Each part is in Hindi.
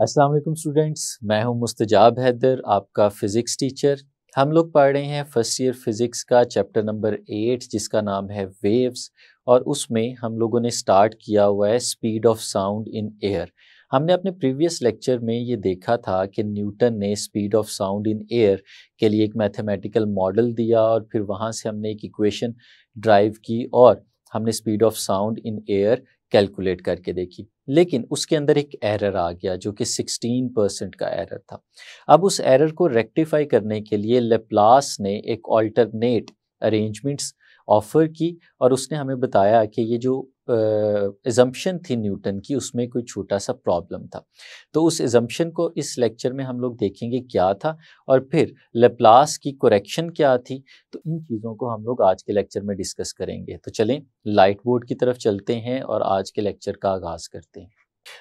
अस्सलाम वालेकुम स्टूडेंट्स, मैं हूं मुस्तजाब हैदर, आपका फ़िज़िक्स टीचर। हम लोग पढ़ रहे हैं फर्स्ट ईयर फ़िज़िक्स का चैप्टर नंबर 8 जिसका नाम है वेव्स। और उसमें हम लोगों ने स्टार्ट किया हुआ है speed of sound in air. हमने अपने प्रीवियस लेक्चर में ये देखा था कि न्यूटन ने speed of sound in air के लिए एक मैथमेटिकल मॉडल दिया और फिर वहाँ से हमने एक इक्वेशन ड्राइव की और हमने speed of sound in air calculate करके देखी। लेकिन उसके अंदर एक एरर आ गया जो कि 16% का एरर था। अब उस एरर को रेक्टिफाई करने के लिए लेप्लास ने एक ऑल्टरनेट अरेंजमेंट्स ऑफर की और उसने हमें बताया कि ये जो एजम्पशन थी न्यूटन की उसमें कोई छोटा सा प्रॉब्लम था। तो उस एजम्पशन को इस लेक्चर में हम लोग देखेंगे क्या था और फिर लेप्लास की करेक्शन क्या थी। तो इन चीज़ों को हम लोग आज के लेक्चर में डिस्कस करेंगे। तो चलें लाइट बोर्ड की तरफ चलते हैं और आज के लेक्चर का आगाज़ करते हैं।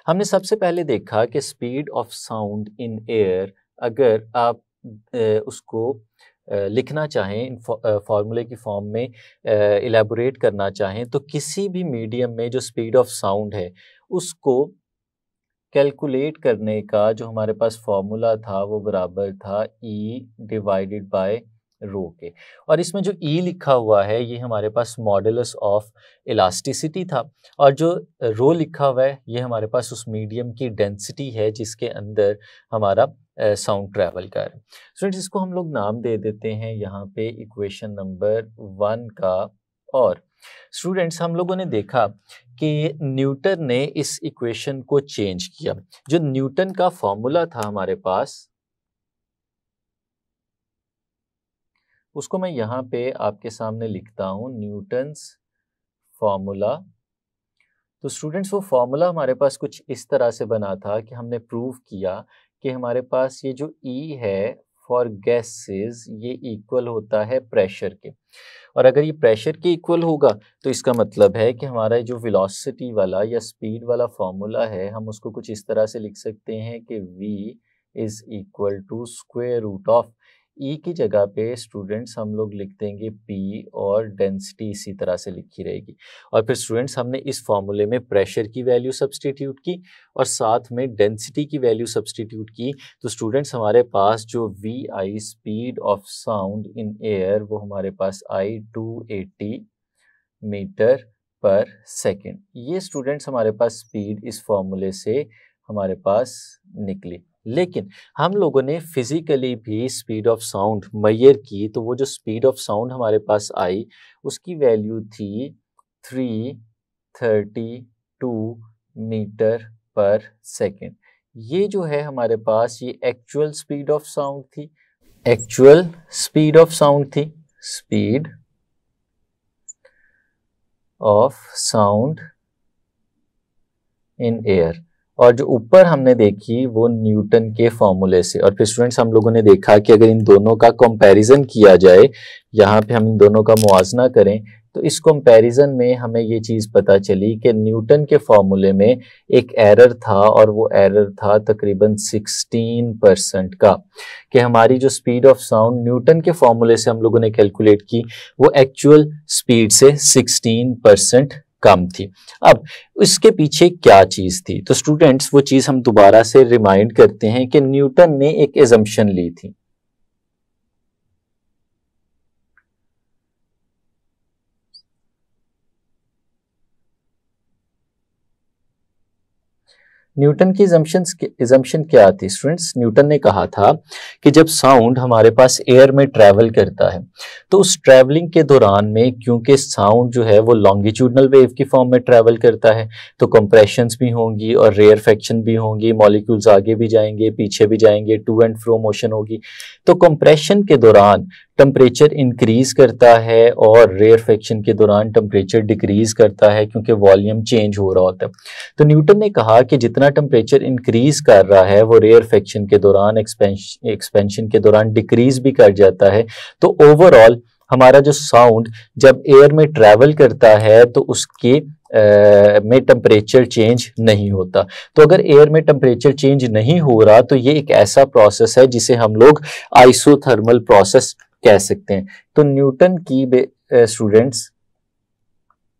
हमने सबसे पहले देखा कि speed of sound in air, अगर आप उसको लिखना चाहें फार्मूले की फॉर्म में इलेबोरेट करना चाहें तो किसी भी मीडियम में जो स्पीड ऑफ साउंड है उसको कैलकुलेट करने का जो हमारे पास फॉर्मूला था वो बराबर था E डिवाइडेड बाय रो के। और इसमें जो E लिखा हुआ है ये हमारे पास मॉडुलस ऑफ इलास्टिसिटी था और जो रो लिखा हुआ है ये हमारे पास उस मीडियम की डेंसिटी है जिसके अंदर हमारा साउंड ट्रैवल कर रहा है। स्टूडेंट्स इसको हम लोग नाम दे देते हैं यहाँ पे इक्वेशन नंबर 1 का। और स्टूडेंट्स हम लोगों ने देखा कि न्यूटन ने इस इक्वेशन को चेंज किया। जो न्यूटन का फॉर्मूला था हमारे पास उसको मैं यहाँ पे आपके सामने लिखता हूँ, न्यूटन्स फॉर्मूला। तो स्टूडेंट्स वो फॉर्मूला हमारे पास कुछ इस तरह से बना था कि हमने प्रूव किया कि हमारे पास ये जो E है फॉर गैसेस ये इक्वल होता है प्रेशर के। और अगर ये प्रेशर के इक्वल होगा तो इसका मतलब है कि हमारा जो वेलोसिटी वाला या स्पीड वाला फॉर्मूला है हम उसको कुछ इस तरह से लिख सकते हैं कि V is equal to square root of E की जगह पे स्टूडेंट्स हम लोग लिख देंगे P और डेंसिटी इसी तरह से लिखी रहेगी। और फिर स्टूडेंट्स हमने इस फॉर्मूले में प्रेशर की वैल्यू सब्सटीट्यूट की और साथ में डेंसिटी की वैल्यू सब्सटीट्यूट की। तो स्टूडेंट्स हमारे पास जो VI speed of sound in air वो हमारे पास आई 280 मीटर पर सेकेंड। ये स्टूडेंट्स हमारे पास स्पीड इस फॉर्मूले से हमारे पास निकली। लेकिन हम लोगों ने फिजिकली भी स्पीड ऑफ साउंड मेजर की तो वो जो स्पीड ऑफ साउंड हमारे पास आई उसकी वैल्यू थी 332 मीटर पर सेकेंड। ये जो है हमारे पास ये एक्चुअल स्पीड ऑफ साउंड थी, एक्चुअल स्पीड ऑफ साउंड थी, speed of sound in air. और जो ऊपर हमने देखी वो न्यूटन के फॉर्मूले से। और फिर स्टूडेंट्स हम लोगों ने देखा कि अगर इन दोनों का कंपैरिजन किया जाए, यहाँ पे हम इन दोनों का मुआवजा करें तो इस कंपैरिजन में हमें ये चीज़ पता चली कि न्यूटन के फॉर्मूले में एक एरर था और वो एरर था तकरीबन 16% का, कि हमारी जो स्पीड ऑफ साउंड न्यूटन के फॉर्मूले से हम लोगों ने कैलकुलेट की वो एक्चुअल स्पीड से 16% कम थी। अब इसके पीछे क्या चीज़ थी? तो स्टूडेंट्स वो चीज़ हम दोबारा से रिमाइंड करते हैं कि न्यूटन ने एक एजम्पशन ली थी। न्यूटन की इजम्पशन क्या थी स्टूडेंट्स? न्यूटन ने कहा था कि जब साउंड हमारे पास एयर में ट्रैवल करता है तो उस ट्रैवलिंग के दौरान में क्योंकि साउंड जो है वो लॉन्गिट्यूडनल वेव की फॉर्म में ट्रैवल करता है तो कंप्रेशंस भी होंगी और रेयरफेक्शन भी होंगी, मॉलिक्यूल्स आगे भी जाएंगे पीछे भी जाएंगे, टू एंड फ्रो मोशन होगी। तो कंप्रेशन के दौरान टेम्परेचर इंक्रीज करता है और रेयरफेक्शन के दौरान टेम्परेचर डिक्रीज करता है क्योंकि वॉल्यूम चेंज हो रहा होता है। तो न्यूटन ने कहा कि जितना टेम्परेचर इंक्रीज कर रहा है वो रेयरफेक्शन के दौरान एक्सपेंशन के दौरान डिक्रीज भी कर जाता है। तो ओवरऑल हमारा जो साउंड जब एयर में ट्रैवल करता है तो उसके में टेम्परेचर चेंज नहीं होता। तो अगर एयर में टेम्परेचर चेंज नहीं हो रहा तो ये एक ऐसा प्रोसेस है जिसे हम लोग आइसोथर्मल प्रोसेस कह सकते हैं। तो न्यूटन की स्टूडेंट्स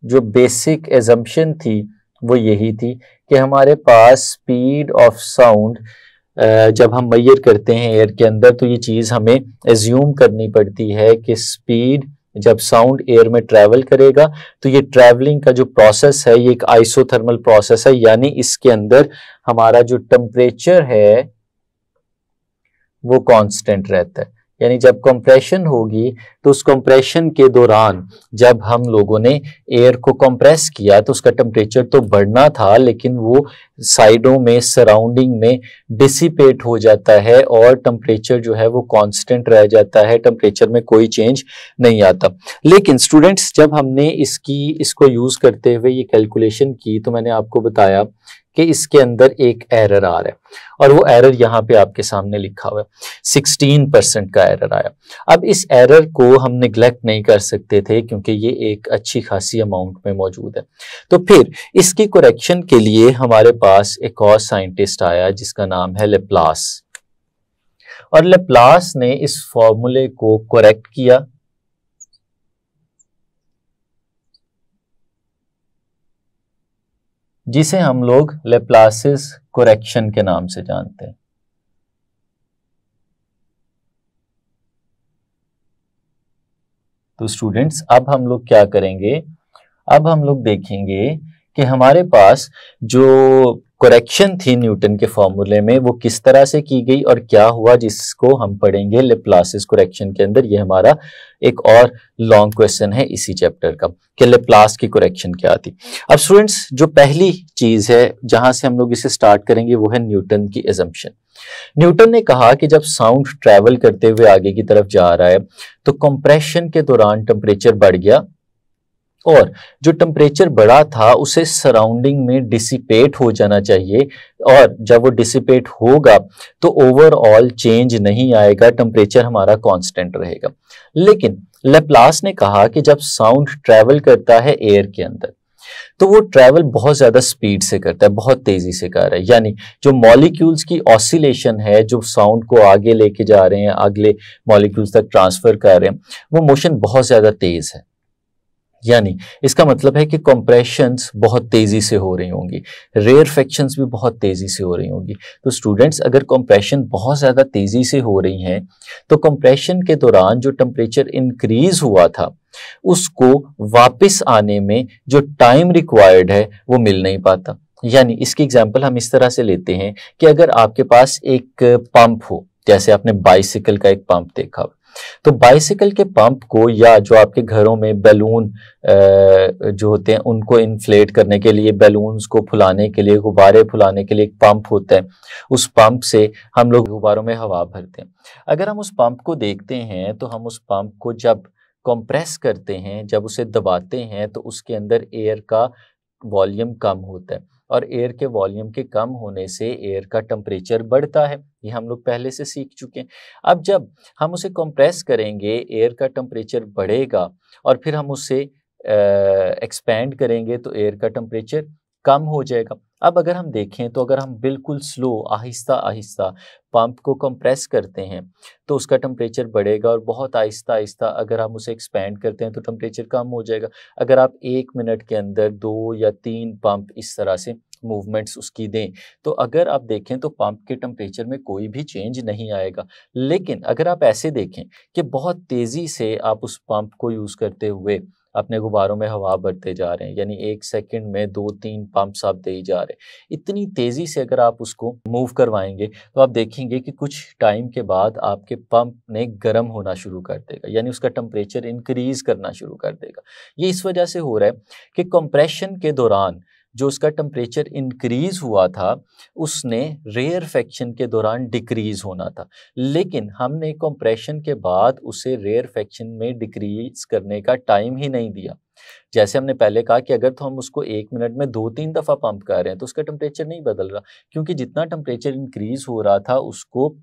जो बेसिक एजम्पशन थी वो यही थी कि हमारे पास स्पीड ऑफ साउंड जब हम मेजर करते हैं एयर के अंदर, तो ये चीज़ हमें एज्यूम करनी पड़ती है कि स्पीड जब साउंड एयर में ट्रैवल करेगा तो ये ट्रैवलिंग का जो प्रोसेस है ये एक आइसोथर्मल प्रोसेस है, यानी इसके अंदर हमारा जो टेम्परेचर है वो कांस्टेंट रहता है। यानी जब कंप्रेशन होगी तो उस कंप्रेशन के दौरान जब हम लोगों ने एयर को कंप्रेस किया तो उसका टेम्परेचर तो बढ़ना था, लेकिन वो साइडों में सराउंडिंग में डिसिपेट हो जाता है और टेम्परेचर जो है वो कांस्टेंट रह जाता है, टेम्परेचर में कोई चेंज नहीं आता। लेकिन स्टूडेंट्स जब हमने इसको यूज करते हुए ये कैलकुलेशन की तो मैंने आपको बताया कि इसके अंदर एक एरर आ रहा है, और वो एरर यहाँ पे आपके सामने लिखा हुआ है, 16% का एरर आया। अब इस एरर को हम निगलेक्ट नहीं कर सकते थे क्योंकि ये एक अच्छी खासी अमाउंट में मौजूद है। तो फिर इसकी करेक्शन के लिए हमारे पास एक और साइंटिस्ट आया जिसका नाम है लेप्लास, और लेप्लास ने इस फॉर्मूले को करेक्ट किया। जिसे हम लोग लेप्लासिस करेक्शन के नाम से जानते हैं। तो स्टूडेंट्स अब हम लोग क्या करेंगे, अब हम लोग देखेंगे कि हमारे पास जो करेक्शन थी न्यूटन के फॉर्मूले में वो किस तरह से की गई और क्या हुआ, जिसको हम पढ़ेंगे लेप्लासिस करेक्शन के अंदर। ये हमारा एक और लॉन्ग क्वेश्चन है इसी चैप्टर का कि लेप्लास की करेक्शन क्या थी। अब स्टूडेंट्स जो पहली चीज है जहां से हम लोग इसे स्टार्ट करेंगे वो है न्यूटन की एजम्पशन। न्यूटन ने कहा कि जब साउंड ट्रैवल करते हुए आगे की तरफ जा रहा है तो कंप्रेशन के दौरान टेम्परेचर बढ़ गया, और जो टेम्परेचर बढ़ा था उसे सराउंडिंग में डिसिपेट हो जाना चाहिए, और जब वो डिसिपेट होगा तो ओवरऑल चेंज नहीं आएगा, टेम्परेचर हमारा कांस्टेंट रहेगा। लेकिन लेप्लास ने कहा कि जब साउंड ट्रैवल करता है एयर के अंदर तो वो ट्रैवल बहुत ज्यादा स्पीड से करता है, बहुत तेजी से कर रहा है, यानी जो मॉलिक्यूल्स की ऑसिलेशन है जो साउंड को आगे लेके जा रहे हैं, अगले मॉलिक्यूल्स तक ट्रांसफर कर रहे हैं, वो मोशन बहुत ज्यादा तेज है। यानी इसका मतलब है कि कंप्रेशंस बहुत तेजी से हो रही होंगी, रेयरफेक्शंस भी बहुत तेजी से हो रही होंगी। तो स्टूडेंट्स अगर कंप्रेशन बहुत ज्यादा तेजी से हो रही हैं तो कंप्रेशन के दौरान जो टेम्परेचर इंक्रीज हुआ था उसको वापस आने में जो टाइम रिक्वायर्ड है वो मिल नहीं पाता। यानी इसकी एग्जांपल हम इस तरह से लेते हैं कि अगर आपके पास एक पंप हो, जैसे आपने बाइसिकल का एक पंप देखा, तो बाइसिकल के पंप को या जो आपके घरों में बैलून जो होते हैं उनको इन्फ्लेट करने के लिए, बैलून्स को फुलाने के लिए, गुब्बारे फुलाने के लिए एक पंप होता है, उस पंप से हम लोग गुब्बारों में हवा भरते हैं। अगर हम उस पंप को देखते हैं तो हम उस पंप को जब कंप्रेस करते हैं, जब उसे दबाते हैं तो उसके अंदर एयर का वॉल्यूम कम होता है, और एयर के वॉल्यूम के कम होने से एयर का टेम्परेचर बढ़ता है। ये हम लोग पहले से सीख चुके हैं। अब जब हम उसे कंप्रेस करेंगे एयर का टेम्परेचर बढ़ेगा, और फिर हम उसे एक्सपेंड करेंगे तो एयर का टेम्परेचर कम हो जाएगा। अब अगर हम देखें तो अगर हम बिल्कुल स्लो आहिस्ता आहिस्ता पंप को कंप्रेस करते हैं तो उसका टेम्परेचर बढ़ेगा, और बहुत आहिस्ता आहिस्ता अगर हम उसे एक्सपेंड करते हैं तो टेम्परेचर कम हो जाएगा। अगर आप 1 मिनट के अंदर 2 या 3 पंप इस तरह से मूवमेंट्स उसकी दें तो अगर आप देखें तो पंप के टेम्परेचर में कोई भी चेंज नहीं आएगा। लेकिन अगर आप ऐसे देखें कि बहुत तेज़ी से आप उस पंप को यूज़ करते हुए अपने गुब्बारों में हवा भरते जा रहे हैं, यानी 1 सेकंड में 2-3 पंप्स आप दे ही जा रहे हैं, इतनी तेज़ी से अगर आप उसको मूव करवाएंगे तो आप देखेंगे कि कुछ टाइम के बाद आपके पंप ने गर्म होना शुरू कर देगा, यानी उसका टेम्परेचर इंक्रीज करना शुरू कर देगा। ये इस वजह से हो रहा है कि कंप्रेशन के दौरान जो उसका टेम्परेचर इंक्रीज हुआ था उसने रेयरफेक्शन के दौरान डिक्रीज होना था, लेकिन हमने कंप्रेशन के बाद उसे रेयरफेक्शन में डिक्रीज करने का टाइम ही नहीं दिया। जैसे हमने पहले कहा कि अगर तो हम उसको 1 मिनट में 2-3 दफा पंप कर रहे हैं तो उसका टेम्परेचर नहीं बदल रहा, क्योंकि जितना टेम्परेचर इंक्रीज हो रहा था उसको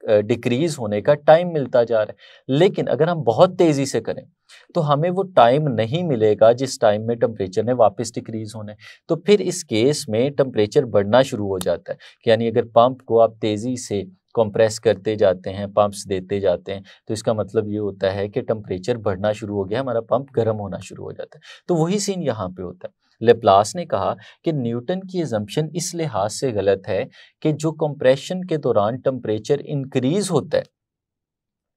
डिक्रीज होने का टाइम मिलता जा रहा है। लेकिन अगर हम बहुत तेजी से करें तो हमें वो टाइम नहीं मिलेगा जिस टाइम में टेम्परेचर ने वापस डिक्रीज होना है। तो फिर इस केस में टेम्परेचर बढ़ना शुरू हो जाता है, यानी अगर पंप को आप तेजी से कंप्रेस करते जाते हैं, पंप्स देते जाते हैं, तो इसका मतलब ये होता है कि टेम्परेचर बढ़ना शुरू हो गया, हमारा पंप गर्म होना शुरू हो जाता है। तो वही सीन यहाँ पे होता है। लेप्लास ने कहा कि न्यूटन की असम्पशन इस लिहाज से गलत है कि जो कंप्रेशन के दौरान टेम्परेचर इंक्रीज होता है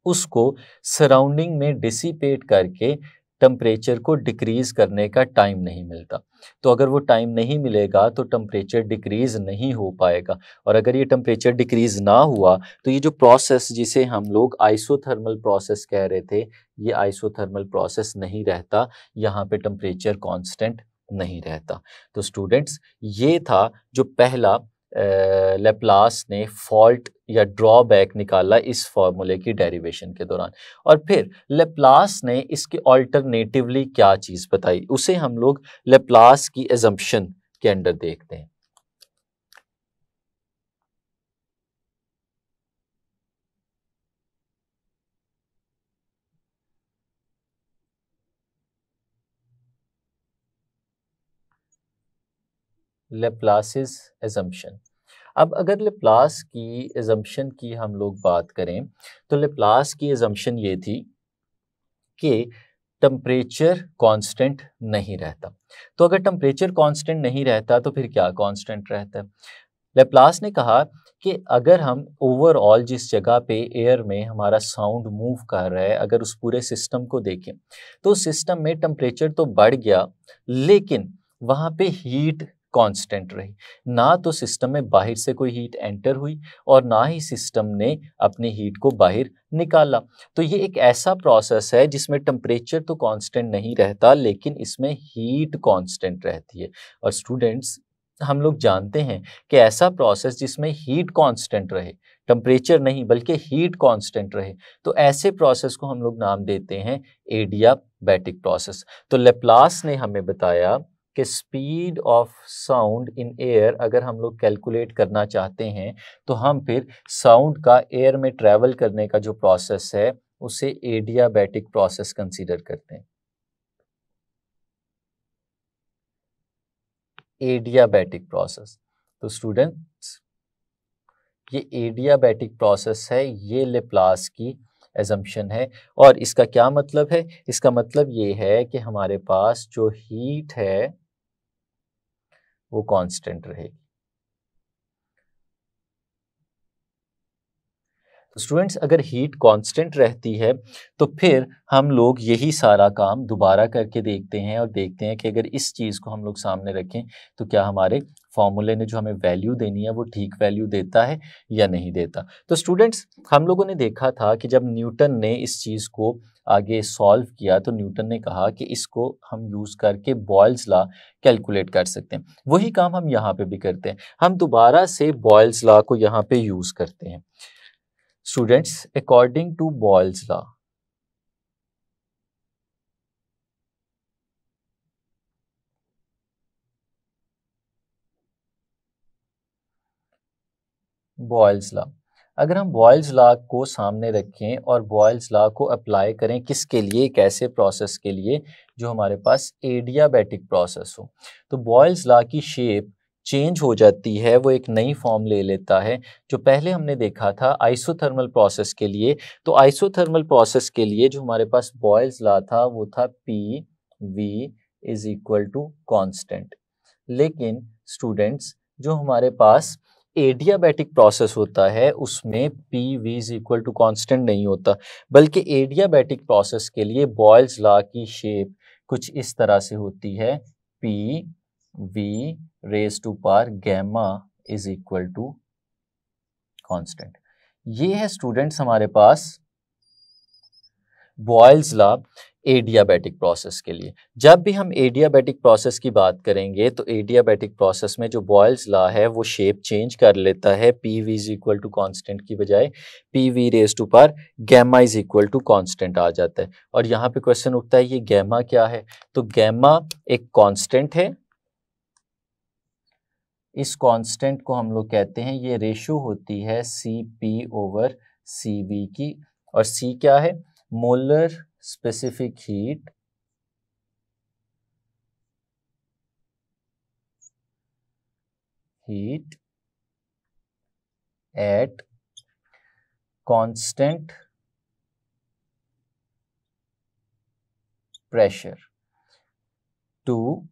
उसको सराउंडिंग में डिसिपेट करके टेम्परेचर को डिक्रीज करने का टाइम नहीं मिलता। तो अगर वो टाइम नहीं मिलेगा तो टेम्परेचर डिक्रीज नहीं हो पाएगा, और अगर ये टेम्परेचर डिक्रीज ना हुआ तो ये जो प्रोसेस जिसे हम लोग आइसोथर्मल प्रोसेस कह रहे थे, ये आइसोथर्मल प्रोसेस नहीं रहता, यहाँ पे टेम्परेचर कांस्टेंट नहीं रहता। तो स्टूडेंट्स, ये था जो पहला लेप्लास ने फॉल्ट या ड्रॉबैक निकाला इस फॉर्मूले की डेरिवेशन के दौरान। और फिर लेप्लास ने इसके ऑल्टरनेटिवली क्या चीज़ बताई, उसे हम लोग लेप्लास की एजम्पशन के अंडर देखते हैं। लेप्लासिस एजम्पशन। अब अगर लेप्लास की एजम्पशन की हम लोग बात करें तो लेप्लास की एजम्पशन ये थी कि टेम्परेचर कांस्टेंट नहीं रहता। तो अगर टेम्परेचर कांस्टेंट नहीं रहता तो फिर क्या कांस्टेंट रहता है? लेप्लास ने कहा कि अगर हम ओवरऑल जिस जगह पे एयर में हमारा साउंड मूव कर रहा है, अगर उस पूरे सिस्टम को देखें तो सिस्टम में टेम्परेचर तो बढ़ गया लेकिन वहाँ पे हीट कांस्टेंट रही। ना तो सिस्टम में बाहर से कोई हीट एंटर हुई और ना ही सिस्टम ने अपनी हीट को बाहर निकाला। तो ये एक ऐसा प्रोसेस है जिसमें टेम्परेचर तो कांस्टेंट नहीं रहता लेकिन इसमें हीट कांस्टेंट रहती है। और स्टूडेंट्स, हम लोग जानते हैं कि ऐसा प्रोसेस जिसमें हीट कांस्टेंट रहे, टेम्परेचर नहीं बल्कि हीट कांस्टेंट रहे, तो ऐसे प्रोसेस को हम लोग नाम देते हैं एडियाबैटिक प्रोसेस। तो लेप्लास ने हमें बताया कि speed of sound in air अगर हम लोग कैलकुलेट करना चाहते हैं तो हम फिर साउंड का एयर में ट्रेवल करने का जो प्रोसेस है उसे एडियाबैटिक प्रोसेस कंसीडर करते हैं। Adiabatic process. तो स्टूडेंट्स, ये एडियाबैटिक प्रोसेस है, ये लेप्लास की एजम्पशन है। और इसका क्या मतलब है? इसका मतलब ये है कि हमारे पास जो हीट है वो कांस्टेंट रहेगी। स्टूडेंट्स, अगर हीट कांस्टेंट रहती है तो फिर हम लोग यही सारा काम दोबारा करके देखते हैं और देखते हैं कि अगर इस चीज़ को हम लोग सामने रखें तो क्या हमारे फॉर्मूले ने जो हमें वैल्यू देनी है वो ठीक वैल्यू देता है या नहीं देता। तो स्टूडेंट्स, हम लोगों ने देखा था कि जब न्यूटन ने इस चीज़ को आगे सॉल्व किया तो न्यूटन ने कहा कि इसको हम यूज़ करके बॉयल्स लॉ कैलकुलेट कर सकते हैं। वही काम हम यहाँ पे भी करते हैं, हम दोबारा से बॉयल्स लॉ को यहाँ पे यूज़ करते हैं। Students, according to Boyle's law, Boyle's law, अगर हम बॉयल्स लॉ को सामने रखें और बॉयल्स लॉ को अप्लाई करें किसके लिए, एक ऐसे प्रोसेस के लिए जो हमारे पास एडियाबैटिक प्रोसेस हो, तो बॉयल्स लॉ की शेप चेंज हो जाती है, वो एक नई फॉर्म ले लेता है। जो पहले हमने देखा था आइसोथर्मल प्रोसेस के लिए, तो आइसोथर्मल प्रोसेस के लिए जो हमारे पास बॉयल्स लॉ था वो था P V is equal to constant. लेकिन स्टूडेंट्स, जो हमारे पास एडियाबैटिक प्रोसेस होता है उसमें P V is equal to constant नहीं होता, बल्कि एडियाबैटिक प्रोसेस के लिए बॉयल्स लॉ की शेप कुछ इस तरह से होती है, P V raise to power gamma is equal to constant. ये है स्टूडेंट्स हमारे पास बॉयल्स लॉ एडियाबैटिक प्रोसेस के लिए। जब भी हम एडियाबैटिक प्रोसेस की बात करेंगे तो एडियाबैटिक प्रोसेस में जो बॉयल्स लॉ है वो शेप चेंज कर लेता है, P V is equal to constant की बजाय P V raise to power gamma is equal to constant आ जाता है। और यहाँ पे क्वेश्चन उठता है ये गैमा क्या है, तो गैमा एक कॉन्स्टेंट है, इस कांस्टेंट को हम लोग कहते हैं, ये रेशो होती है C P over C V की। और सी क्या है? Molar specific heat at constant pressure to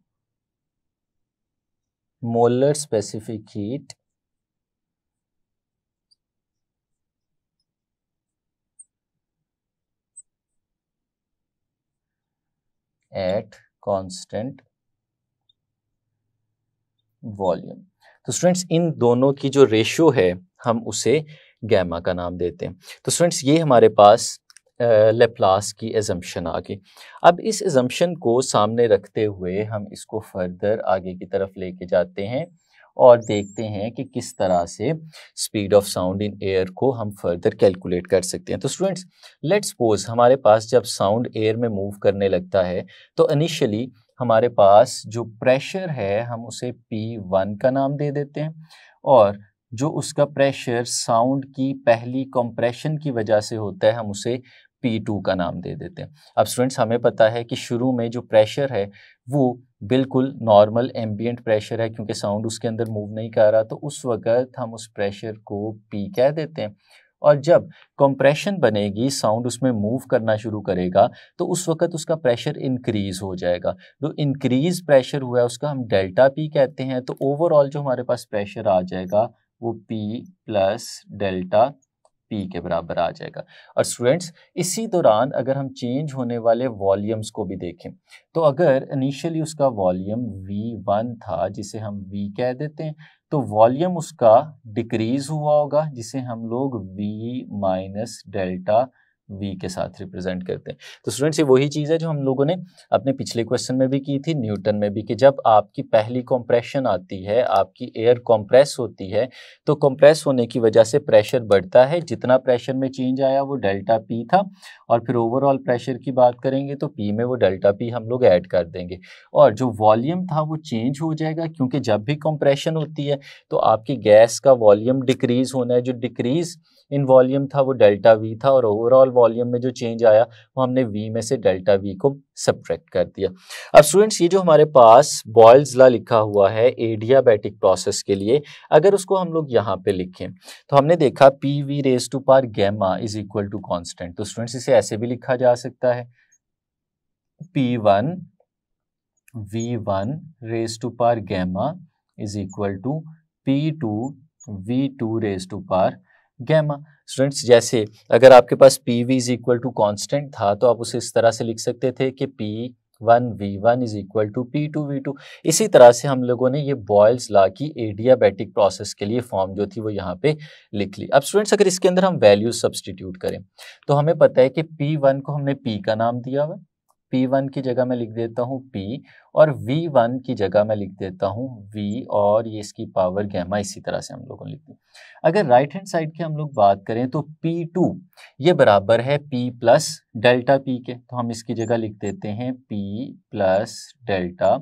molar specific heat at constant volume. तो स्टूडेंट्स इन दोनों की जो रेशियो है हम उसे गैमा का नाम देते हैं। तो स्टूडेंट्स ये हमारे पास लेप्लास की एजम्पशन आ गई। अब इस एजम्पशन को सामने रखते हुए हम इसको फर्दर आगे की तरफ लेके जाते हैं और देखते हैं कि किस तरह से speed of sound in air को हम फर्दर कैलकुलेट कर सकते हैं। तो स्टूडेंट्स लेट्स सपोज हमारे पास जब साउंड एयर में मूव करने लगता है तो इनिशियली हमारे पास जो प्रेशर है हम उसे P1 का नाम दे देते हैं और जो उसका प्रेशर साउंड की पहली कंप्रेशन की वजह से होता है हम उसे P2 का नाम दे देते हैं। अब स्टूडेंट्स हमें पता है कि शुरू में जो प्रेशर है वो बिल्कुल नॉर्मल एम्बिएंट प्रेशर है क्योंकि साउंड उसके अंदर मूव नहीं कर रहा, तो उस वक़्त हम उस प्रेशर को P कह देते हैं और जब कंप्रेशन बनेगी साउंड उसमें मूव करना शुरू करेगा तो उस वक़्त उसका प्रेशर इंक्रीज़ हो जाएगा। जो इंक्रीज़ प्रेशर हुआ है उसका हम डेल्टा P कहते हैं। तो ओवरऑल जो हमारे पास प्रेशर आ जाएगा वो P प्लस डेल्टा P के बराबर आ जाएगा। और स्टूडेंट्स इसी दौरान अगर हम चेंज होने वाले वॉल्यूम्स को भी देखें तो अगर इनिशियली उसका वॉल्यूम V1 था जिसे हम V कह देते हैं तो वॉल्यूम उसका डिक्रीज हुआ होगा जिसे हम लोग V माइनस डेल्टा V के साथ रिप्रेजेंट करते हैं। तो स्टूडेंट्स ये वही चीज़ है जो हम लोगों ने अपने पिछले क्वेश्चन में भी की थी, न्यूटन में भी, कि जब आपकी पहली कंप्रेशन आती है, आपकी एयर कंप्रेस होती है तो कंप्रेस होने की वजह से प्रेशर बढ़ता है। जितना प्रेशर में चेंज आया वो डेल्टा P था और फिर ओवरऑल प्रेशर की बात करेंगे तो P में वो डेल्टा P हम लोग ऐड कर देंगे और जो वॉल्यूम था वो चेंज हो जाएगा क्योंकि जब भी कंप्रेशन होती है तो आपकी गैस का वॉल्यूम डिक्रीज होना है। जो डिक्रीज इन वॉल्यूम था वो डेल्टा V था और ओवरऑल वॉल्यूम में जो चेंज आया वो हमने V में से डेल्टा V को सब्ट्रैक्ट कर दिया। अब स्टूडेंट्स ये जो हमारे पास बॉयल्स लॉ लिखा हुआ है एडियाबैटिक प्रोसेस के लिए, अगर उसको हम लोग यहाँ पे लिखें तो हमने देखा P V raise to power gamma is equal to constant. तो स्टूडेंट्स इसे ऐसे भी लिखा जा सकता है P1 V1 raise to power gamma is equal to P2 V2 raise to power gamma. Students जैसे अगर आपके पास P V is equal to constant था तो आप उसे इस तरह से लिख सकते थे कि P1 V1 is equal to P2 V2। इसी तरह से हम लोगों ने ये बॉयल्स लॉ की एडियाबैटिक प्रोसेस के लिए फॉर्म जो थी वो यहाँ पे लिख ली। अब स्टूडेंट्स अगर इसके अंदर हम वैल्यूज सब्सटीट्यूट करें तो हमें पता है कि P1 को हमने P का नाम दिया हुआ, P1 की जगह मैं लिख देता हूँ P और V1 की जगह मैं लिख देता हूँ V और ये इसकी पावर गैमा। इसी तरह से हम लोगों ने लिख दी। अगर राइट हैंड साइड की हम लोग बात करें तो P2 ये बराबर है P प्लस डेल्टा P के, तो हम इसकी जगह लिख देते हैं P प्लस डेल्टा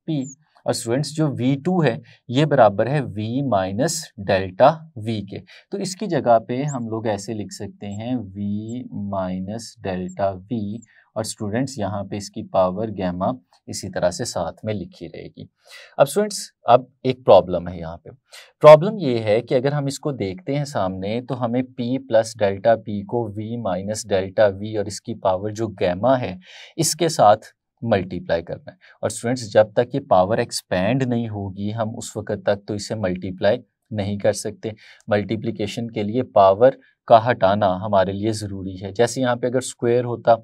P। और स्टूडेंट्स जो V2 है ये बराबर है V माइनस डेल्टा V के, तो इसकी जगह पे हम लोग ऐसे लिख सकते हैं V माइनस डेल्टा V और स्टूडेंट्स यहाँ पे इसकी पावर गैमा इसी तरह से साथ में लिखी रहेगी। अब स्टूडेंट्स अब एक प्रॉब्लम है यहाँ पे। प्रॉब्लम ये है कि अगर हम इसको देखते हैं सामने तो हमें P प्लस डेल्टा P को V माइनस डेल्टा V और इसकी पावर जो गैमा है इसके साथ मल्टीप्लाई करना है। और स्टूडेंट्स जब तक ये पावर एक्सपैंड नहीं होगी हम उस वक्त तक तो इसे मल्टीप्लाई नहीं कर सकते। मल्टीप्लिकेशन के लिए पावर का हटाना हमारे लिए ज़रूरी है। जैसे यहाँ पे अगर स्क्वायर होता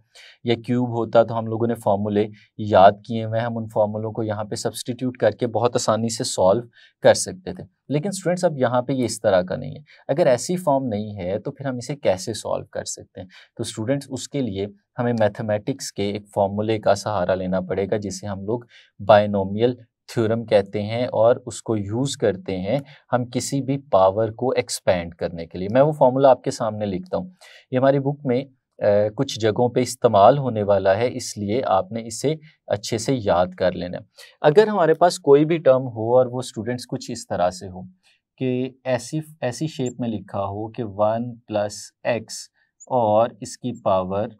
या क्यूब होता तो हम लोगों ने फॉर्मूले याद किए हुए हैं, हम उन फॉर्मूलों को यहाँ पे सब्सटीट्यूट करके बहुत आसानी से सॉल्व कर सकते थे। लेकिन स्टूडेंट्स अब यहाँ पे ये इस तरह का नहीं है। अगर ऐसी फॉर्म नहीं है तो फिर हम इसे कैसे सॉल्व कर सकते हैं? तो स्टूडेंट्स उसके लिए हमें मैथमेटिक्स के एक फॉर्मूले का सहारा लेना पड़ेगा जिसे हम लोग बायनोमियल थ्योरम कहते हैं और उसको यूज़ करते हैं हम किसी भी पावर को एक्सपैंड करने के लिए। मैं वो फॉर्मूला आपके सामने लिखता हूँ। ये हमारी बुक में कुछ जगहों पे इस्तेमाल होने वाला है, इसलिए आपने इसे अच्छे से याद कर लेना है। अगर हमारे पास कोई भी टर्म हो और वो स्टूडेंट्स कुछ इस तरह से हो कि ऐसी ऐसी शेप में लिखा हो कि 1 प्लस एक्स और इसकी पावर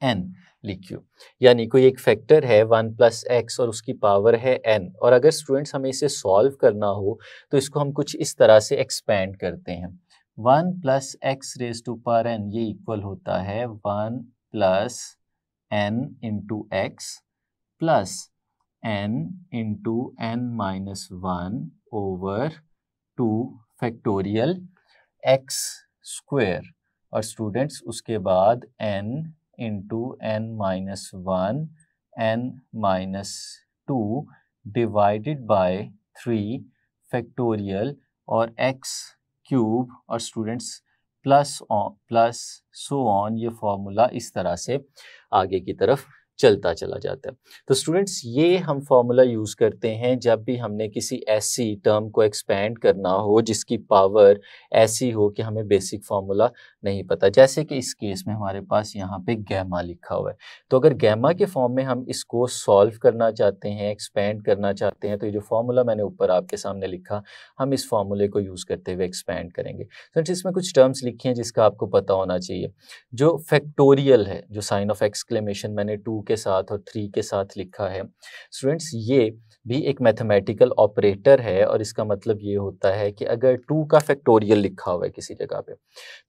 n लिखियो, यानी कोई एक फैक्टर है 1 प्लस एक्स और उसकी पावर है n, और अगर स्टूडेंट्स हमें इसे सॉल्व करना हो तो इसको हम कुछ इस तरह से एक्सपैंड करते हैं। 1 plus x raise to power n ये इक्वल होता है 1 plus n into x plus n into n minus 1 over 2 factorial x square, और स्टूडेंट्स उसके बाद n into n minus 1 n minus 2 divided by 3 factorial और x क्यूब, और स्टूडेंट्स प्लस सो ऑन, ये फॉर्मूला इस तरह से आगे की तरफ चलता चला जाता है। तो स्टूडेंट्स ये हम फॉर्मूला यूज़ करते हैं जब भी हमने किसी ऐसी टर्म को एक्सपेंड करना हो जिसकी पावर ऐसी हो कि हमें बेसिक फॉर्मूला नहीं पता। जैसे कि इस केस में हमारे पास यहाँ पे गैमा लिखा हुआ है, तो अगर गैमा के फॉर्म में हम इसको सॉल्व करना चाहते हैं, एक्सपेंड करना चाहते हैं, तो ये जो फॉर्मूला मैंने ऊपर आपके सामने लिखा, हम इस फॉर्मूले को यूज़ करते हुए एक्सपेंड करेंगे। तो इसमें कुछ टर्म्स लिखी हैं जिसका आपको पता होना चाहिए। जो फैक्टोरियल है, जो साइन ऑफ एक्सक्लेमेशन मैंने 2 के साथ और 3 के साथ लिखा है, स्टूडेंट्स ये भी एक मैथमेटिकल ऑपरेटर है, और इसका मतलब ये होता है कि अगर 2 का फैक्टोरियल लिखा हुआ है किसी जगह पे,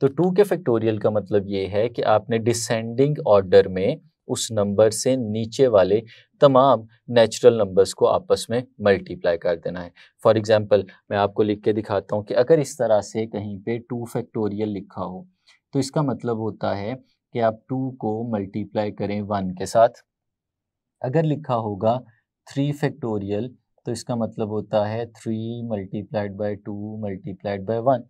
तो 2 के फैक्टोरियल का मतलब ये है कि आपने डिसेंडिंग ऑर्डर में उस नंबर से नीचे वाले तमाम नेचुरल नंबर्स को आपस में मल्टीप्लाई कर देना है। फॉर एग्जांपल मैं आपको लिख के दिखाता हूँ कि अगर इस तरह से कहीं पे 2 फैक्टोरियल लिखा हो, तो इसका मतलब होता है कि आप 2 को मल्टीप्लाई करें 1 के साथ। अगर लिखा होगा 3 फैक्टोरियल, तो इसका मतलब होता है 3 मल्टीप्लाइड बाय 2 मल्टीप्लाइड बाय 1,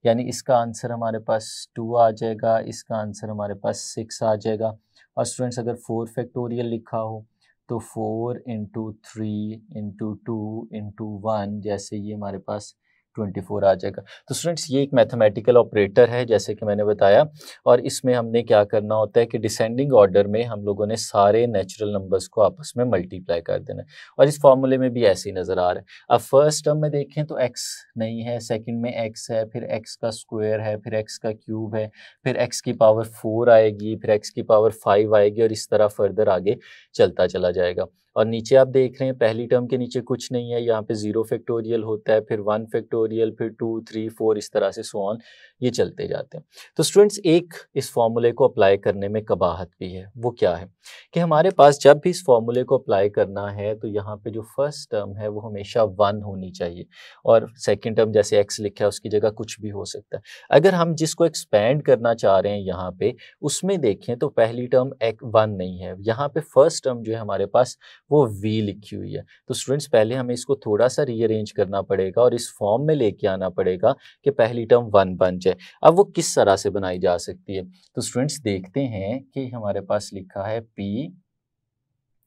यानी इसका आंसर हमारे पास 2 आ जाएगा, इसका आंसर हमारे पास 6 आ जाएगा। और स्टूडेंट्स अगर 4 फैक्टोरियल लिखा हो, तो 4 इंटू 3 इंटू 2 इंटू 1, जैसे ये हमारे पास 24 आ जाएगा। तो स्टूडेंट्स ये एक मैथमेटिकल ऑपरेटर है जैसे कि मैंने बताया, और इसमें हमने क्या करना होता है कि डिसेंडिंग ऑर्डर में हम लोगों ने सारे नेचुरल नंबर्स को आपस में मल्टीप्लाई कर देना है, और इस फॉर्मूले में भी ऐसे ही नज़र आ रहा है। अब फर्स्ट टर्म में देखें तो x नहीं है, सेकंड में x है, फिर x का स्क्वायर है, फिर x का क्यूब है, फिर x की पावर 4 आएगी, फिर x की पावर 5 आएगी, और इस तरह फर्दर आगे चलता चला जाएगा। और नीचे आप देख रहे हैं पहली टर्म के नीचे कुछ नहीं है, यहाँ पे 0 फैक्टोरियल होता है, फिर 1 फैक्टोरियल, फिर 2 3 4, इस तरह से सो ऑन ये चलते जाते हैं। तो स्टूडेंट्स एक इस फॉर्मूले को अप्लाई करने में कबाहत भी है, वो क्या है कि हमारे पास जब भी इस फॉर्मूले को अप्लाई करना है तो यहाँ पे जो फर्स्ट टर्म है वो हमेशा 1 होनी चाहिए, और सेकंड टर्म जैसे x लिखा है उसकी जगह कुछ भी हो सकता है। अगर हम जिसको एक्सपेंड करना चाह रहे हैं यहाँ पे, उसमें देखें तो पहली टर्म 1 नहीं है, यहाँ पे फर्स्ट टर्म जो है हमारे पास वो v लिखी हुई है। तो स्टूडेंट्स पहले हमें इसको थोड़ा सा रीअरेंज करना पड़ेगा और इस फॉर्म में लेके आना पड़ेगा कि पहली टर्म 1 बन जाए। अब वो किस तरह से बनाई जा सकती है, तो स्टूडेंट्स देखते हैं कि हमारे पास लिखा है p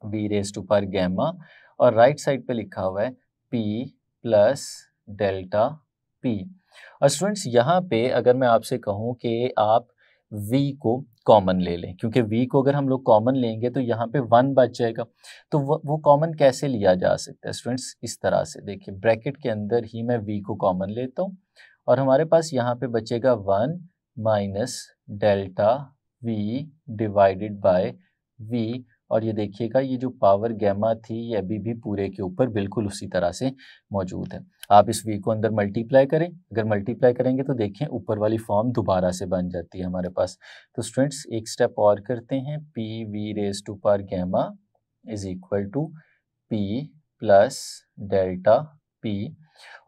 v raise to power gamma, और राइट साइड पे लिखा हुआ है p प्लस डेल्टा p। और स्टूडेंट्स यहाँ पे अगर मैं आपसे कहूँ कि आप v को कॉमन ले लें, क्योंकि v को अगर हम लोग कॉमन लेंगे तो यहाँ पे 1 बच जाएगा, तो वो कॉमन कैसे लिया जा सकता है स्टूडेंट्स, इस तरह से देखिए ब्रैकेट के अंदर ही मैं v को कॉमन लेता हूँ, और हमारे पास यहाँ पे बचेगा 1 minus delta v divided by v, और ये देखिएगा ये जो पावर गैमा थी ये अभी भी पूरे के ऊपर बिल्कुल उसी तरह से मौजूद है। आप इस v को अंदर मल्टीप्लाई करें, अगर मल्टीप्लाई करेंगे तो देखें ऊपर वाली फॉर्म दोबारा से बन जाती है हमारे पास। तो स्टूडेंट्स एक स्टेप और करते हैं, p v raise to power gamma is equal to p plus delta p।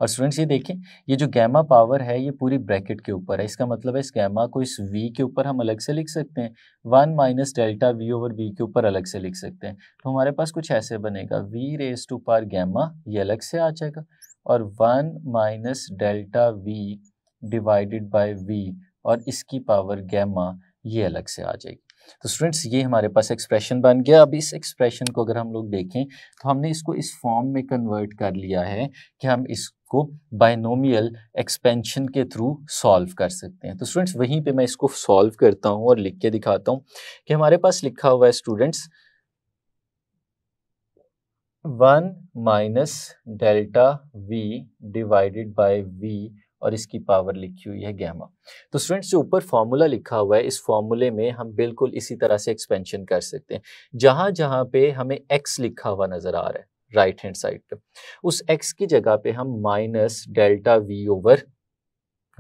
और स्टूडेंट्स ये देखें ये जो गैमा पावर है ये पूरी ब्रैकेट के ऊपर है, इसका मतलब है इस गैमा को इस v के ऊपर हम अलग से लिख सकते हैं, 1 minus delta v over v के ऊपर अलग से लिख सकते हैं। तो हमारे पास कुछ ऐसे बनेगा v raise to power gamma, ये अलग से आ जाएगा, और 1 minus delta v divided by v, और इसकी पावर गैमा ये अलग से आ जाएगी। तो स्टूडेंट्स ये हमारे पास एक्सप्रेशन बन गया। अब इस एक्सप्रेशन को अगर हम लोग देखें तो हमने इसको इस फॉर्म में कन्वर्ट कर लिया है कि हम इसको बायनोमियल एक्सपेंशन के थ्रू सॉल्व कर सकते हैं। तो स्टूडेंट्स वहीं पे मैं इसको सॉल्व करता हूँ और लिख के दिखाता हूँ कि हमारे पास लिखा हुआ है students 1 minus delta v divided by v, और इसकी पावर लिखी हुई है गैमा। तो स्टूडेंट्स जो ऊपर फॉर्मूला लिखा हुआ है इस फॉर्मूले में हम बिल्कुल इसी तरह से एक्सपेंशन कर सकते हैं। जहां जहां पे हमें x लिखा हुआ नजर आ रहा है राइट हैंड साइड पे, उस x की जगह पे हम minus delta v over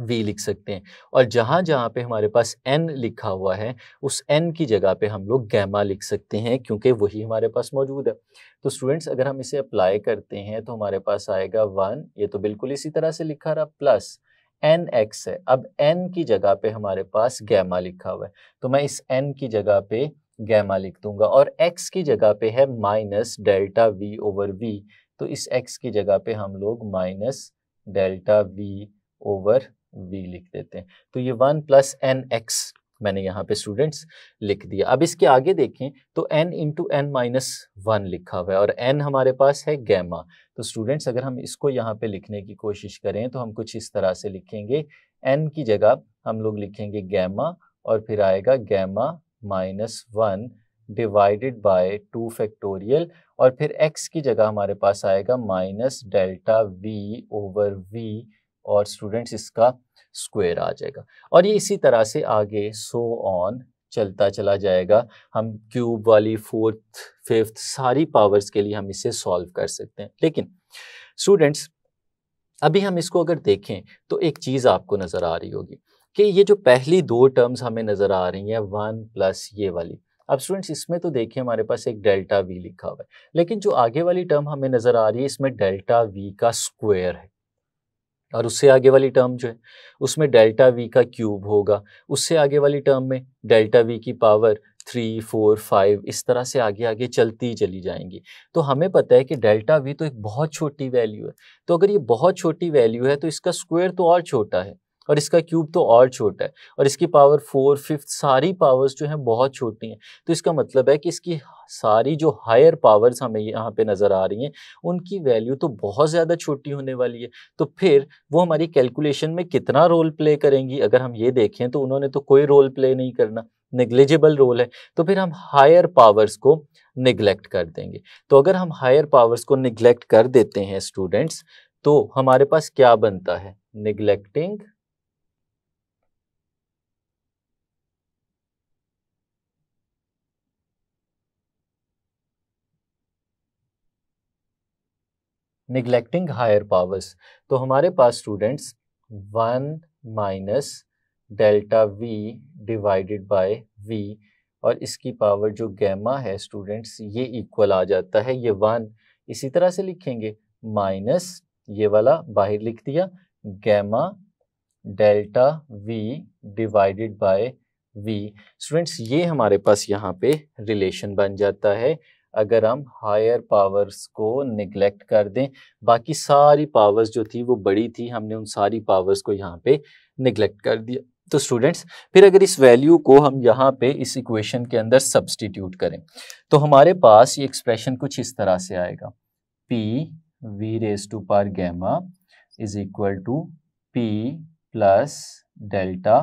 v लिख सकते हैं। और जहाँ जहाँ पे हमारे पास n लिखा हुआ है उस n की जगह पे हम लोग गैमा लिख सकते हैं क्योंकि वही हमारे पास मौजूद है। तो स्टूडेंट्स अगर हम इसे अप्लाई करते हैं तो हमारे पास आएगा 1, ये तो बिल्कुल इसी तरह से लिखा रहा, प्लस nx है। अब n की जगह पे हमारे पास गैमा लिखा हुआ है तो मैं इस n की जगह पे गैमा लिख दूंगा, और x की जगह पे है minus delta v over v, तो इस x की जगह पे हम लोग minus delta v over v लिख देते हैं। तो ये 1 प्लस एन एक्स मैंने यहाँ पे स्टूडेंट्स लिख दिया। अब इसके आगे देखें तो n इंटू एन माइनस 1 लिखा हुआ है और n हमारे पास है गैमा। तो स्टूडेंट्स अगर हम इसको यहाँ पे लिखने की कोशिश करें तो हम कुछ इस तरह से लिखेंगे, n की जगह हम लोग लिखेंगे गैमा और फिर आएगा gamma minus 1 divided by 2 factorial, और फिर x की जगह हमारे पास आएगा minus delta v over v, और स्टूडेंट्स इसका स्क्वायर आ जाएगा। और ये इसी तरह से आगे सो ऑन चलता चला जाएगा। हम क्यूब वाली 4th 5th सारी पावर्स के लिए हम इसे सॉल्व कर सकते हैं। लेकिन स्टूडेंट्स अभी हम इसको अगर देखें तो एक चीज़ आपको नज़र आ रही होगी कि ये जो पहली 2 टर्म्स हमें नज़र आ रही हैं 1 प्लस ये वाली, अब स्टूडेंट्स इसमें तो देखिए हमारे पास एक डेल्टा वी लिखा हुआ है, लेकिन जो आगे वाली टर्म हमें नज़र आ रही है इसमें डेल्टा वी का स्क्वायर है, और उससे आगे वाली टर्म जो है उसमें डेल्टा वी का क्यूब होगा, उससे आगे वाली टर्म में डेल्टा वी की पावर 3 4 5 इस तरह से आगे आगे चलती चली जाएंगी। तो हमें पता है कि डेल्टा वी तो एक बहुत छोटी वैल्यू है, तो अगर ये बहुत छोटी वैल्यू है तो इसका स्क्वायर तो और छोटा है और इसका क्यूब तो और छोटा है, और इसकी पावर 4 5 सारी पावर्स जो हैं बहुत छोटी हैं। तो इसका मतलब है कि इसकी सारी जो हायर पावर्स हमें यहाँ पे नज़र आ रही हैं उनकी वैल्यू तो बहुत ज़्यादा छोटी होने वाली है। तो फिर वो हमारी कैलकुलेशन में कितना रोल प्ले करेंगी, अगर हम ये देखें तो उन्होंने तो कोई रोल प्ले नहीं करना, नेग्लिजिबल रोल है। तो फिर हम हायर पावर्स को निगलेक्ट कर देंगे। तो अगर हम हायर पावर्स को निगलेक्ट कर देते हैं स्टूडेंट्स तो हमारे पास क्या बनता है, निगलेक्टिंग निगलेक्टिंग हायर पावर्स। तो हमारे पास students 1 minus delta V divided by V, और इसकी पावर जो गैमा है स्टूडेंट्स ये इक्वल आ जाता है, ये 1 इसी तरह से लिखेंगे माइनस ये वाला बाहर लिख दिया gamma delta V divided by V. Students ये हमारे पास यहाँ पे रिलेशन बन जाता है अगर हम हायर पावर्स को निगलेक्ट कर दें। बाकी सारी पावर्स जो थी वो बड़ी थी, हमने उन सारी पावर्स को यहाँ पे निगलेक्ट कर दिया। तो स्टूडेंट्स फिर अगर इस वैल्यू को हम यहाँ पे इस इक्वेशन के अंदर सब्स्टिट्यूट करें तो हमारे पास ये एक्सप्रेशन कुछ इस तरह से आएगा, P V raise to power gamma is equal to P plus delta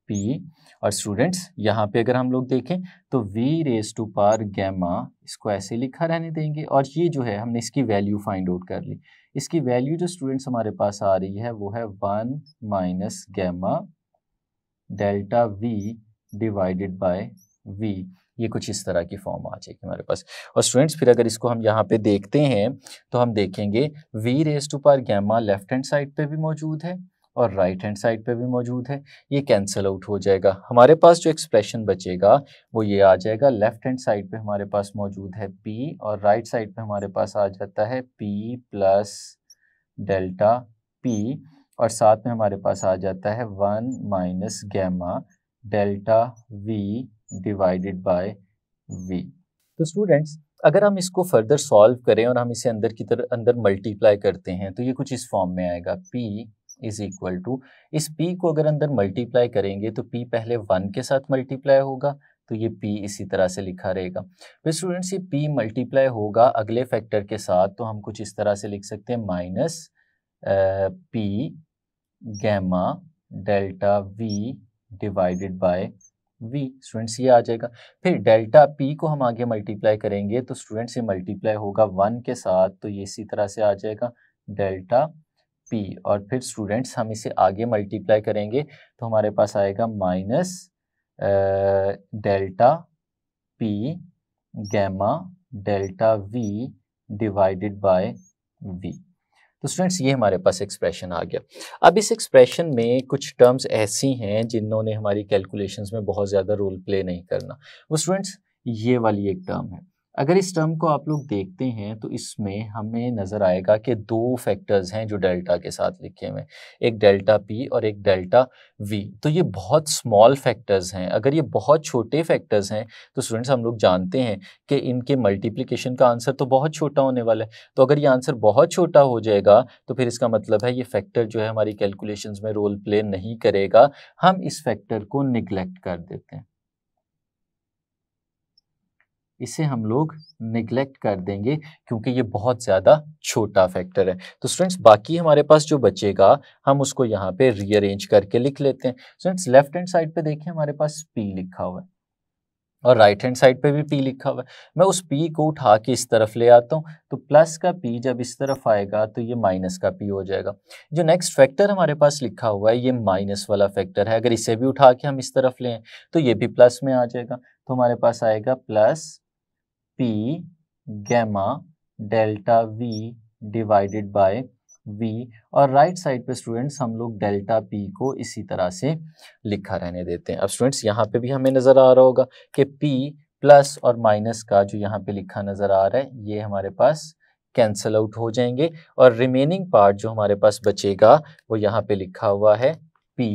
P. और स्टूडेंट्स यहाँ पे अगर हम लोग देखें तो v raise to power gamma इसको ऐसे लिखा रहने देंगे, और ये जो है हमने इसकी वैल्यू फाइंड आउट कर ली। इसकी वैल्यू जो स्टूडेंट्स हमारे पास आ रही है वो है 1 minus gamma delta v divided by v। ये कुछ इस तरह की फॉर्म आ जाएगी हमारे पास। और स्टूडेंट्स फिर अगर इसको हम यहाँ पे देखते हैं तो हम देखेंगे v raise to power gamma left hand side पे भी मौजूद है और राइट हैंड साइड पे भी मौजूद है, ये कैंसिल आउट हो जाएगा। हमारे पास जो एक्सप्रेशन बचेगा वो ये आ जाएगा, लेफ्ट हैंड साइड पे हमारे पास मौजूद है p और राइट साइड पे हमारे पास आ जाता है p प्लस डेल्टा p, और साथ में हमारे पास आ जाता है 1 minus gamma delta v divided by v। तो स्टूडेंट्स अगर हम इसको फर्दर सॉल्व करें और हम इसे अंदर की तरफ अंदर मल्टीप्लाई करते हैं तो ये कुछ इस फॉर्म में आएगा, p इज इक्वल टू, इस p को अगर अंदर मल्टीप्लाई करेंगे तो p पहले 1 के साथ मल्टीप्लाई होगा तो ये p इसी तरह से लिखा रहेगा। फिर स्टूडेंट्स ये p मल्टीप्लाई होगा अगले फैक्टर के साथ, तो हम कुछ इस तरह से लिख सकते हैं minus p gamma delta v divided by v। Students ये आ जाएगा। फिर डेल्टा p को हम आगे मल्टीप्लाई करेंगे तो स्टूडेंट्स ये मल्टीप्लाई होगा 1 के साथ, तो ये इसी तरह से आ जाएगा डेल्टा p, और फिर स्टूडेंट्स हम इसे आगे मल्टीप्लाई करेंगे तो हमारे पास आएगा minus delta p gamma delta v divided by v। तो स्टूडेंट्स ये हमारे पास एक्सप्रेशन आ गया। अब इस एक्सप्रेशन में कुछ टर्म्स ऐसी हैं जिन्होंने हमारी कैलकुलेशंस में बहुत ज़्यादा रोल प्ले नहीं करना। वो स्टूडेंट्स ये वाली एक टर्म है। अगर इस टर्म को आप लोग देखते हैं तो इसमें हमें नज़र आएगा कि दो फैक्टर्स हैं जो डेल्टा के साथ लिखे हुए हैं, एक डेल्टा पी और एक डेल्टा वी। तो ये बहुत स्मॉल फैक्टर्स हैं। अगर ये बहुत छोटे फैक्टर्स हैं तो स्टूडेंट्स हम लोग जानते हैं कि इनके मल्टीप्लिकेशन का आंसर तो बहुत छोटा होने वाला है। तो अगर ये आंसर बहुत छोटा हो जाएगा तो फिर इसका मतलब है ये फैक्टर जो है हमारी कैलकुलेशंस में रोल प्ले नहीं करेगा, हम इस फैक्टर को निगलेक्ट कर देते हैं, इसे हम लोग निगलेक्ट कर देंगे क्योंकि ये बहुत ज़्यादा छोटा फैक्टर है। तो स्टूडेंट्स बाकी हमारे पास जो बचेगा हम उसको यहाँ पे रीअरेंज करके लिख लेते हैं। स्टूडेंट्स लेफ्ट हैंड साइड पे देखिए हमारे पास p लिखा हुआ है और राइट हैंड साइड पे भी p लिखा हुआ है। मैं उस p को उठा के इस तरफ ले आता हूँ, तो प्लस का p जब इस तरफ आएगा तो ये माइनस का p हो जाएगा। जो नेक्स्ट फैक्टर हमारे पास लिखा हुआ है ये माइनस वाला फैक्टर है, अगर इसे भी उठा के हम इस तरफ लें तो ये भी प्लस में आ जाएगा। तो हमारे पास आएगा plus P gamma delta V divided by V, और राइट साइड पे स्टूडेंट्स हम लोग डेल्टा P को इसी तरह से लिखा रहने देते हैं। अब स्टूडेंट्स यहाँ पे भी हमें नज़र आ रहा होगा कि P प्लस और माइनस का जो यहाँ पे लिखा नज़र आ रहा है ये हमारे पास कैंसल आउट हो जाएंगे और रिमेनिंग पार्ट जो हमारे पास बचेगा वो यहाँ पे लिखा हुआ है P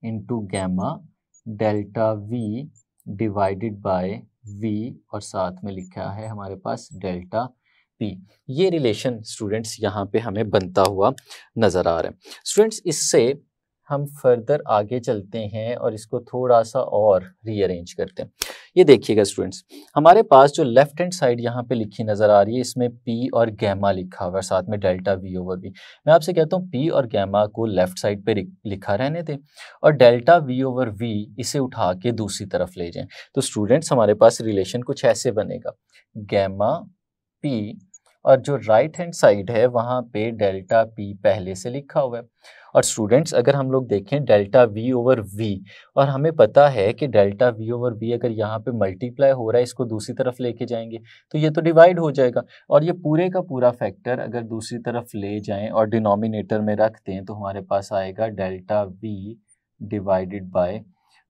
into gamma delta V divided by V और साथ में लिखा है हमारे पास डेल्टा P। ये रिलेशन स्टूडेंट्स यहाँ पे हमें बनता हुआ नज़र आ रहा है। स्टूडेंट्स इससे हम फर्दर आगे चलते हैं और इसको थोड़ा सा और रीअरेंज करते हैं। ये देखिएगा स्टूडेंट्स हमारे पास जो लेफ्ट हैंड साइड यहाँ पे लिखी नज़र आ रही है इसमें P और गैमा लिखा हुआ है साथ में डेल्टा V ओवर V। मैं आपसे कहता हूँ P और गैमा को लेफ्ट साइड पे लिखा रहने दें और डेल्टा V ओवर V इसे उठा के दूसरी तरफ ले जाएं। तो स्टूडेंट्स हमारे पास रिलेशन कुछ ऐसे बनेगा, गैमा P और जो राइट हैंड साइड है वहाँ पे डेल्टा P पहले से लिखा हुआ है। और स्टूडेंट्स अगर हम लोग देखें डेल्टा V ओवर V और हमें पता है कि डेल्टा V ओवर V अगर यहाँ पे मल्टीप्लाई हो रहा है इसको दूसरी तरफ लेके जाएंगे तो ये तो डिवाइड हो जाएगा, और ये पूरे का पूरा फैक्टर अगर दूसरी तरफ ले जाएं और डिनोमिनेटर में रख दें तो हमारे पास आएगा delta V divided by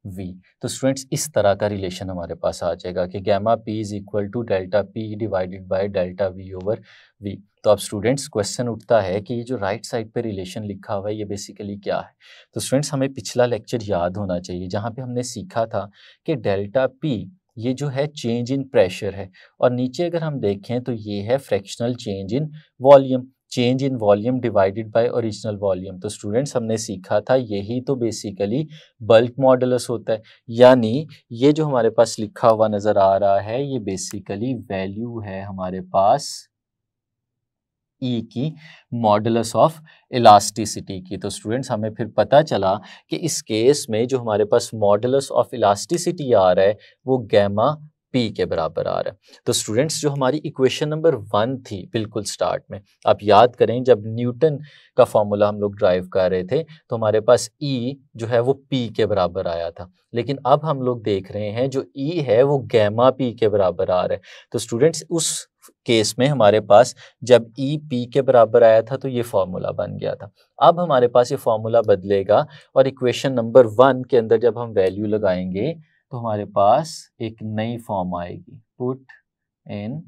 V। तो स्टूडेंट्स इस तरह का रिलेशन हमारे पास आ जाएगा कि gamma P is equal to delta P divided by delta V over V। तो अब स्टूडेंट्स क्वेश्चन उठता है कि ये जो राइट साइड पे रिलेशन लिखा हुआ है ये बेसिकली क्या है। तो स्टूडेंट्स हमें पिछला लेक्चर याद होना चाहिए जहाँ पे हमने सीखा था कि डेल्टा P ये जो है चेंज इन प्रेशर है और नीचे अगर हम देखें तो ये है fractional change in volume, change in volume divided by original volume. तो स्टूडेंट्स हमने सीखा था यही तो बेसिकली बल्क मॉडुलस होता है, यानी ये जो हमारे पास लिखा हुआ नज़र आ रहा है ये बेसिकली वैल्यू है हमारे पास E की मॉडुलस ऑफ इलास्टिसिटी की। तो स्टूडेंट्स हमें फिर पता चला कि इस केस में जो हमारे पास मॉडुलस ऑफ इलास्टिसिटी आ रहा है वो गैमा P के बराबर आ रहा है। तो स्टूडेंट्स जो हमारी इक्वेशन नंबर 1 थी बिल्कुल स्टार्ट में, आप याद करें जब न्यूटन का फॉर्मूला हम लोग ड्राइव कर रहे थे तो हमारे पास E जो है वो P के बराबर आया था, लेकिन अब हम लोग देख रहे हैं जो E है वो गैमा P के बराबर आ रहा है। तो स्टूडेंट्स उस केस में हमारे पास जब E P के बराबर आया था तो ये फॉर्मूला बन गया था। अब हमारे पास ये फॉर्मूला बदलेगा और इक्वेशन नंबर 1 के अंदर जब हम वैल्यू लगाएंगे तो हमारे पास एक नई फॉर्म आएगी, पुट इन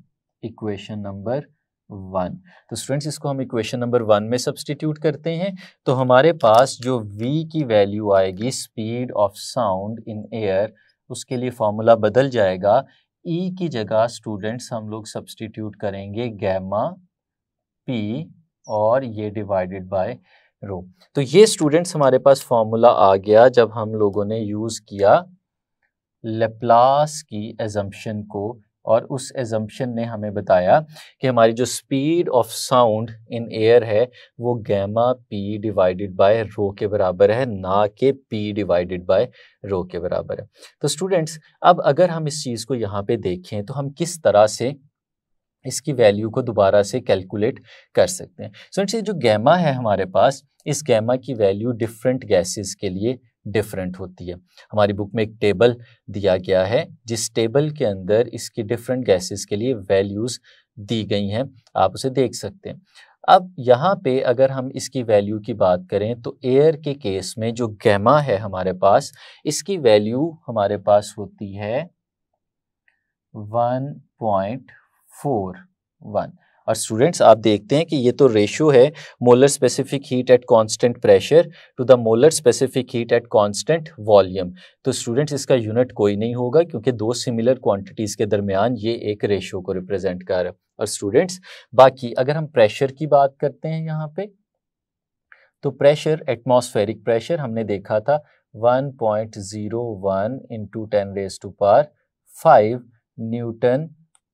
इक्वेशन नंबर 1। तो स्टूडेंट्स इसको हम इक्वेशन नंबर 1 में सब्स्टिट्यूट करते हैं तो हमारे पास जो V की वैल्यू आएगी speed of sound in air, उसके लिए फॉर्मूला बदल जाएगा। E की जगह स्टूडेंट्स हम लोग सब्स्टिट्यूट करेंगे गैमा P और ये डिवाइडेड बाय रो। तो ये स्टूडेंट्स हमारे पास फॉर्मूला आ गया जब हम लोगों ने यूज़ किया लेप्लास की एजम्पशन को, और उस एजम्पशन ने हमें बताया कि हमारी जो speed of sound in air है वो गैमा P डिवाइडेड बाय रो के बराबर है, ना कि P डिवाइडेड बाय रो के बराबर है। तो स्टूडेंट्स अब अगर हम इस चीज़ को यहाँ पे देखें तो हम किस तरह से इसकी वैल्यू को दोबारा से कैलकुलेट कर सकते हैं। स्टूडेंट्स ये जो गैमा है हमारे पास, इस गैमा की वैल्यू डिफरेंट गैसेस के लिए डिफरेंट होती है। हमारी बुक में एक टेबल दिया गया है जिस टेबल के अंदर इसकी डिफरेंट गैसेस के लिए वैल्यूज़ दी गई हैं, आप उसे देख सकते हैं। अब यहाँ पे अगर हम इसकी वैल्यू की बात करें तो एयर के केस में जो गैमा है हमारे पास, इसकी वैल्यू हमारे पास होती है 1.41। और स्टूडेंट्स आप देखते हैं कि ये तो रेशियो है molar specific heat at constant pressure to the molar specific heat at constant volume. तो स्टूडेंट्स इसका यूनिट कोई नहीं होगा क्योंकि दो सिमिलर क्वांटिटीज के दरमियान ये एक रेशियो को रिप्रेजेंट कर रहा है। और स्टूडेंट्स बाकी अगर हम प्रेशर की बात करते हैं यहाँ पे, तो प्रेशर, एटमॉस्फेरिक प्रेशर हमने देखा था 1.01 इंटू 10⁵ न्यूटन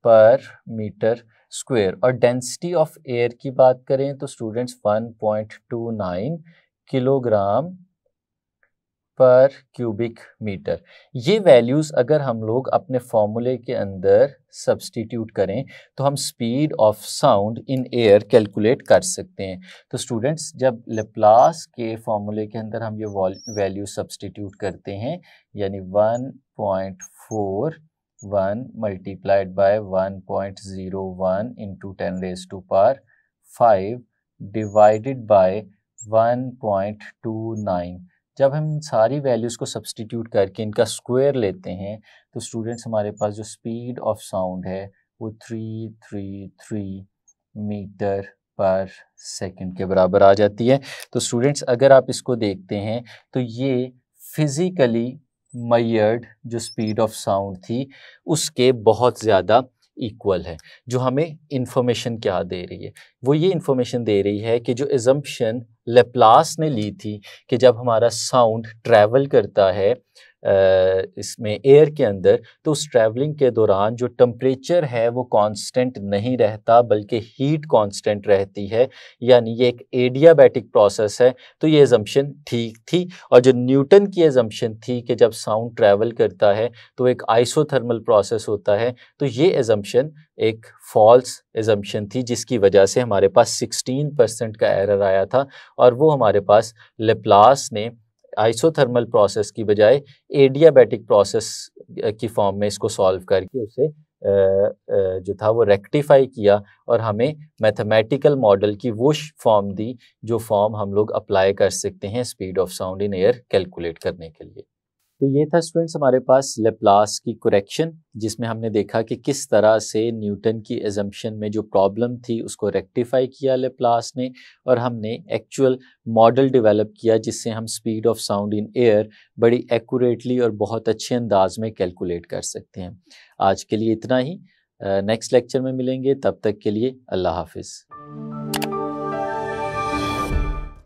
पर मीटर स्क्वायर। और डेंसिटी ऑफ एयर की बात करें तो स्टूडेंट्स 1.29 किलोग्राम पर क्यूबिक मीटर। ये वैल्यूज़ अगर हम लोग अपने फॉर्मूले के अंदर सब्सटीट्यूट करें तो हम speed of sound in air calculate कर सकते हैं। तो स्टूडेंट्स जब लेप्लास के फॉर्मूले के अंदर हम ये वैल्यू सब्सटीट्यूट करते हैं, यानी 1.41 multiplied by 1.01 into 10⁵ divided by 1.29, जब हम इन सारी वैल्यूज़ को सब्सटीट्यूट करके इनका स्क्वायर लेते हैं तो स्टूडेंट्स हमारे पास जो स्पीड ऑफ साउंड है वो 333 मीटर पर सेकंड के बराबर आ जाती है। तो स्टूडेंट्स अगर आप इसको देखते हैं तो ये फिज़िकली मेजर्ड जो स्पीड ऑफ साउंड थी उसके बहुत ज़्यादा इक्वल है। जो हमें इंफॉर्मेशन क्या दे रही है, वो ये इंफॉर्मेशन दे रही है कि जो एजम्पशन लेप्लास ने ली थी कि जब हमारा साउंड ट्रैवल करता है इसमें एयर के अंदर, तो उस ट्रैवलिंग के दौरान जो टेम्परेचर है वो कांस्टेंट नहीं रहता बल्कि हीट कांस्टेंट रहती है, यानी ये एक एडियाबैटिक प्रोसेस है। तो ये एजम्पशन ठीक थी। और जो न्यूटन की एजम्पशन थी कि जब साउंड ट्रैवल करता है तो एक आइसोथर्मल प्रोसेस होता है, तो ये एजम्पशन एक फॉल्स एजम्पशन थी जिसकी वजह से हमारे पास 16% का एरर आया था। और वो हमारे पास लेप्लास ने आइसोथर्मल प्रोसेस की बजाय एडियाबैटिक प्रोसेस की फॉर्म में इसको सॉल्व करके उसे जो था वो रेक्टिफाई किया और हमें मैथमेटिकल मॉडल की वो फॉर्म दी जो फॉर्म हम लोग अप्लाई कर सकते हैं speed of sound in air calculate करने के लिए। तो ये था स्टूडेंट्स हमारे पास लेप्लास की करेक्शन, जिसमें हमने देखा कि किस तरह से न्यूटन की एजम्पशन में जो प्रॉब्लम थी उसको रेक्टिफाई किया लेप्लास ने, और हमने एक्चुअल मॉडल डेवलप किया जिससे हम speed of sound in air बड़ी एक्यूरेटली और बहुत अच्छे अंदाज में कैलकुलेट कर सकते हैं। आज के लिए इतना ही, नेक्स्ट लेक्चर में मिलेंगे, तब तक के लिए अल्लाह हाफिज़।